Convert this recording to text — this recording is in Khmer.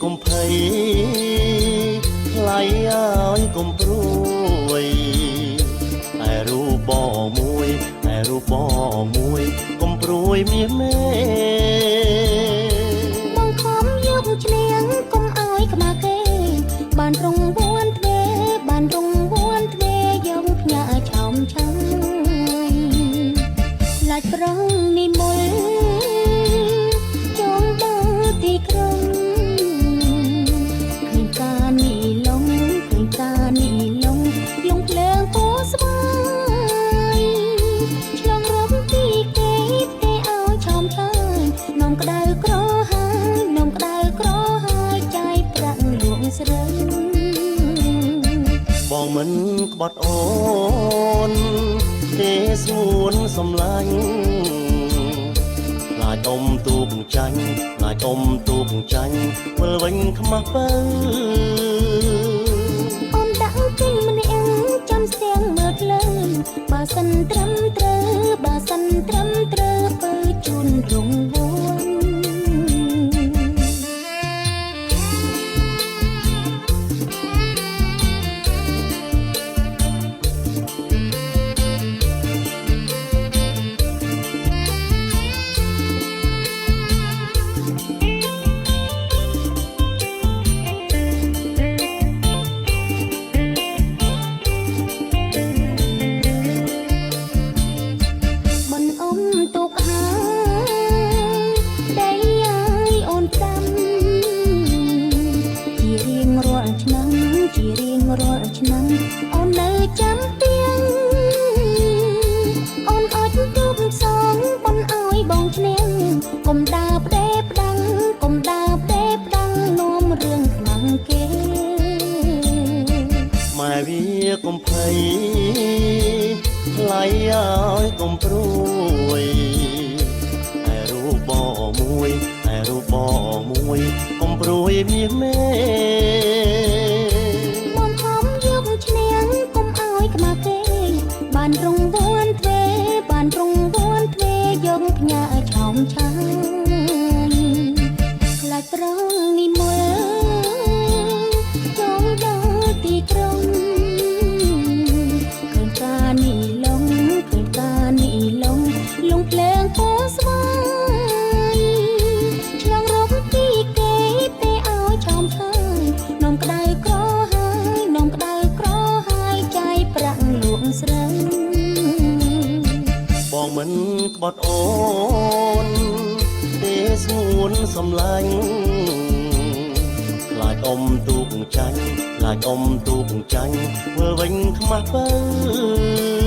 កុំភ័យថ្លៃឲ្យកុំព្រួយតែរូបបងមួយតែរូបបងមួយកុំព្រួយមាសមេបងខំយកឈ្នះកុំឲ្យខ្មាស់គេបានរងវ័នទ្វេបានរងវ័នទ្វេយកផ្ញើឆោមឆាំឡាច់ប្រងនិមលចងដើរទីក្រុងឃើញការនេះលងឃើញការនេះលងលងភ្លើងពោស្វាយឆ្លងរំទីគេទេឲ្យឆោមឆាយនំក្តៅក្រហើយនំក្តៅក្រហើយចាយប្រាក់លួងស្រីបងមិនក្បត់អូនទេស្ងួនសំឡាញ់ឡាយអ៊ំទូកចាញ់ឡាយអ៊ំទូកចាញ់វិលវិញខ្មាស់បើអូនដាក់គិញម្នាក់ចាំស្ទាំងមើលលើបើសិនត្រឹមត្រូវបើសិនត្រឹមត្រូវបើជូនរងវ័នជារៀងរាល់ឆ្នាំអូននៅចាំទៀងអូនអត់ទូកសងបងឲ្យបងឈ្នះកុំដើរផ្ដេផ្ដាំងកុំដើរផ្ដេផ្ដាំងនាំរឿងខ្លាំងគេម៉ែវាកុំភ័យថ្លៃឲ្យកុំព្រួយតែរូបបងមួយតែរូបបងមួយកុំព្រួយមាសមេបានរងវ័នទ្វេបានរងវ័នទ្វេយកផ្ញើឆោមឆាយខ្លាចប្រងនិមលចងដល់ទីក្រុងឃើញការនេះលងឃើញការនេះលងលងភ្លើងពោស្វាយឆ្លងរំទីគេទេឲ្យឆោមឆាយនំក្តៅក្រហើយនំក្តៅក្រហើយចាយប្រាក់លួងស្រីបងមិនក្បត់អូនទេស្ងួនសំឡាញ់ខ្លាចអ៊ំទូកចាញ់ខ្លាចអ៊ំទូកចាញ់ធ្វើវិញខ្មាស់បើ